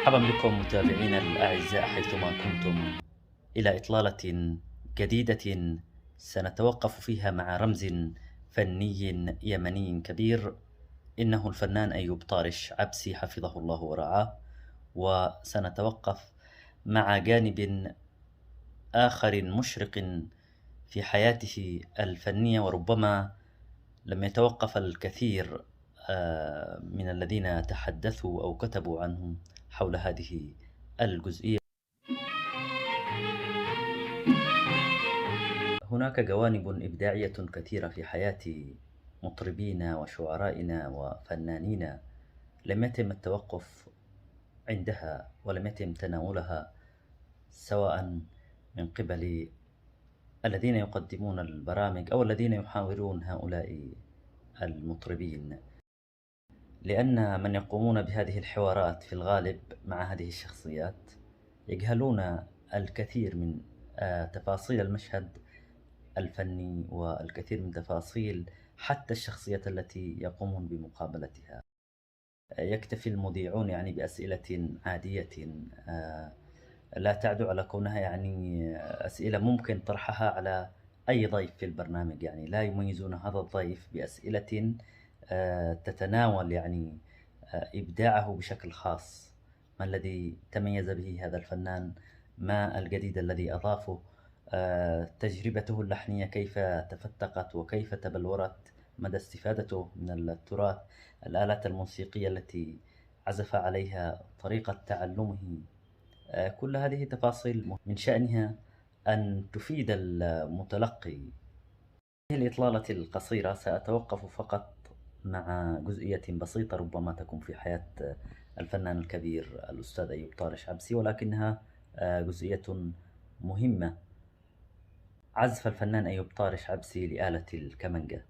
مرحبا بكم متابعينا الأعزاء حيثما كنتم إلى إطلالة جديدة سنتوقف فيها مع رمز فني يمني كبير. إنه الفنان أيوب طارش عبسي حفظه الله ورعاه. وسنتوقف مع جانب آخر مشرق في حياته الفنية، وربما لم يتوقف الكثير من الذين تحدثوا أو كتبوا عنه حول هذه الجزئية. هناك جوانب إبداعية كثيرة في حياة مطربينا وشعرائنا وفنانينا لم يتم التوقف عندها ولم يتم تناولها، سواء من قبل الذين يقدمون البرامج أو الذين يحاورون هؤلاء المطربين، لأن من يقومون بهذه الحوارات في الغالب مع هذه الشخصيات يجهلون الكثير من تفاصيل المشهد الفني والكثير من تفاصيل حتى الشخصية التي يقومون بمقابلتها. يكتفي المذيعون بأسئلة عادية لا تعدو على كونها أسئلة ممكن طرحها على أي ضيف في البرنامج، لا يميزون هذا الضيف بأسئلة تتناول إبداعه بشكل خاص. ما الذي تميز به هذا الفنان؟ ما الجديد الذي أضافه؟ تجربته اللحنية كيف تفتقت وكيف تبلورت؟ مدى استفادته من التراث، الآلات الموسيقية التي عزف عليها، طريقة تعلمه. كل هذه تفاصيل من شأنها أن تفيد المتلقي. في الإطلالة القصيرة سأتوقف فقط مع جزئية بسيطة ربما تكون في حياة الفنان الكبير الأستاذ أيوب طارش عبسي، ولكنها جزئية مهمة. عزف الفنان أيوب طارش عبسي لآلة الكمنجة،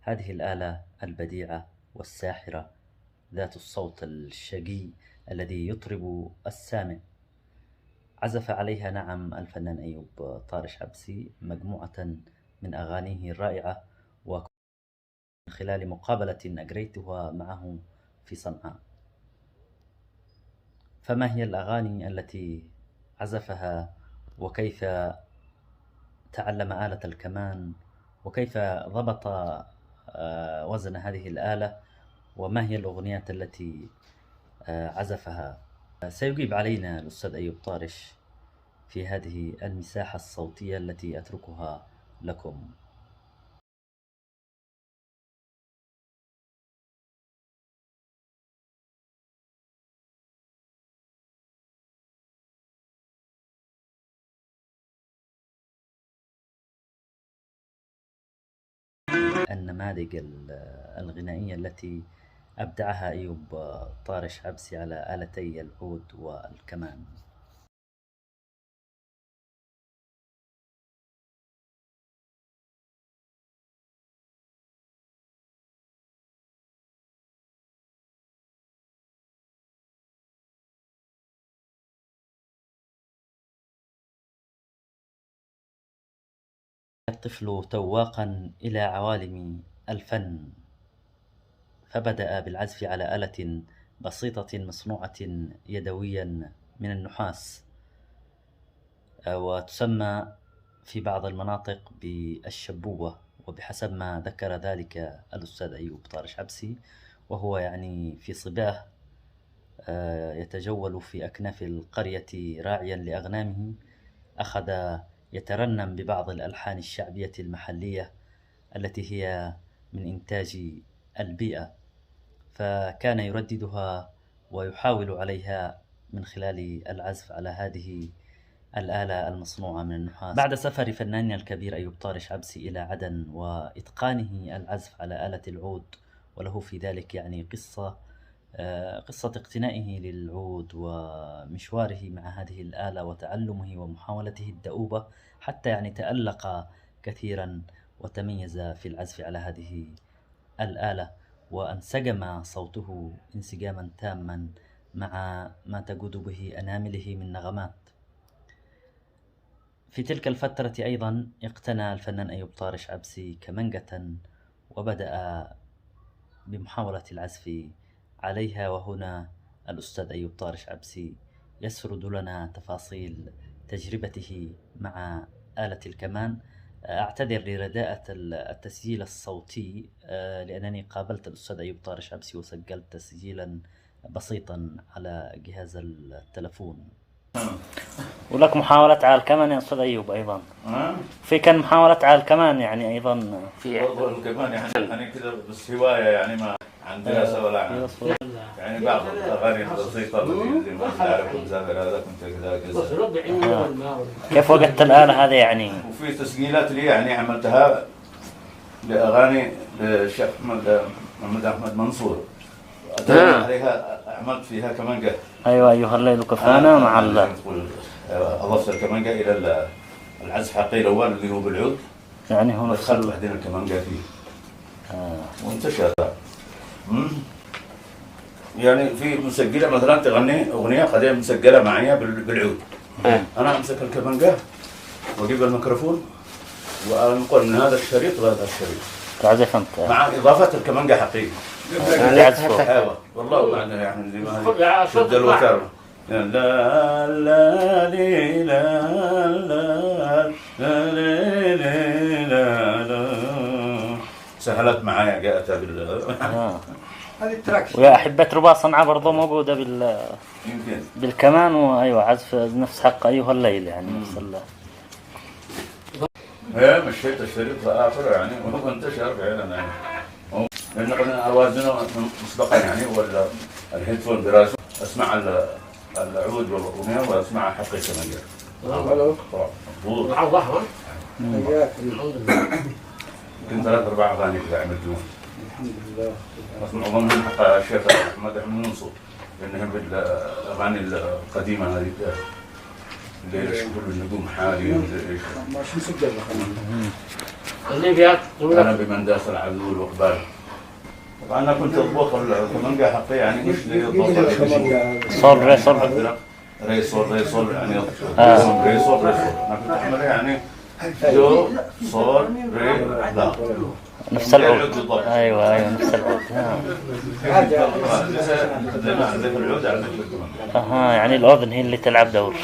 هذه الآلة البديعة والساحرة ذات الصوت الشجي الذي يطرب السامع. عزف عليها نعم الفنان أيوب طارش عبسي مجموعة من أغانيه الرائعة، ومن خلال مقابلة أجريتها معه في صنعاء. فما هي الأغاني التي عزفها، وكيف تعلم آلة الكمان، وكيف ضبط وزن هذه الآلة، وما هي الأغنيات التي عزفها؟ سيجيب علينا الأستاذ أيوب طارش في هذه المساحة الصوتية التي أتركها لكم. النماذج الغنائية التي أبدعها أيوب طارش عبسي على آلتي العود والكمان. الطفل تواقا إلى عوالم الفن، فبدأ بالعزف على آلة بسيطة مصنوعة يدويا من النحاس، وتسمى في بعض المناطق بالشبوة، وبحسب ما ذكر ذلك الأستاذ أيوب طارش عبسي وهو في صباه يتجول في أكناف القرية راعيا لأغنامه، أخذ يترنم ببعض الألحان الشعبية المحلية التي هي من إنتاج البيئة، فكان يرددها ويحاول عليها من خلال العزف على هذه الآلة المصنوعة من النحاس. بعد سفر فناننا الكبير أيوب طارش عبسي إلى عدن وإتقانه العزف على آلة العود، وله في ذلك قصة اقتنائه للعود ومشواره مع هذه الآلة وتعلمه ومحاولته الدؤوبة حتى تألق كثيرا وتميز في العزف على هذه الآلة، وانسجم صوته انسجاما تاما مع ما تجود به أنامله من نغمات. في تلك الفترة أيضا اقتنى الفنان أيوب طارش عبسي كمنجة وبدأ بمحاولة العزف عليها، وهنا الأستاذ أيوب طارش عبسي يسرد لنا تفاصيل تجربته مع آلة الكمان. أعتذر لرداءة التسجيل الصوتي لأنني قابلت الأستاذ أيوب طارش عبسي وسجلت تسجيلا بسيطا على جهاز التلفون. ولك محاولة على الكمان يا أستاذ أيوب أيضا؟ في كان محاولة على الكمان يعني أيضا في الكمان يعني كده بس هواية يعني ما عندنا ولا يعني بعض الأغاني البسيطة اللي ما تعرفوا بزاف هذا كنت كذا. كيف وجدت الآلة هذه يعني؟ وفي تسجيلات لي يعني عملتها لأغاني للشيخ محمد أحمد منصور. عليها عملت فيها كمانجة. أيوة أيها الليل كفانا مع الله. أضفت الكمانجة إلى العزف حقي الأول اللي هو بالعود. يعني هو نفس دخلت بعدين الكمانجة فيه. وانتشر. يعني في مسجلة مثلا تغني أغنية قديم مسجلة معي بالعود. أنا أمسك الكمانجة وأجيب الميكروفون وأنقل من هذا الشريط لهذا الشريط. تعزف أنت. مع إضافة الكمانجة حقيقي. تعزفه. والله معنى يعني زي ما شد الوتر. لا لا لا لا لا لا سهلت معايا جاءتها هذه التراكس. ويا أحبة رباط صنعاء برضو موجودة يمكن بالكمان وأيوة عزف نفس حق أيها الليل يعني نفس هي مشيت الشريط لآخر يعني وهو انتشر فعلا يعني لأن قلنا أوازنه مسبقا يعني ولا الهيدفون براسه أسمع العود والأغنية وأسمع حق الكمانجة. مضبوط. ضحى. الحمد لله. يمكن 3-4 أغاني كذا عملتهم. الحمد لله. بس معظمهم حق الشيخ محمد أحمد منصور لأنهم بالأغاني القديمة هذه اللي يشكل النجوم حالي ايش ما شو مسجل اللي فيها انا بمن داخل عذول وقبال. طبعا انا كنت اضبط الكمانجا حقي يعني مش صول ري صول ري صول يعني ري صول انا كنت اعمل يعني دو صول ري لا نفس العود. ايوه نفس العود. زي ما عندك العود عندك الكمانجا. يعني الاذن هي اللي تلعب دور.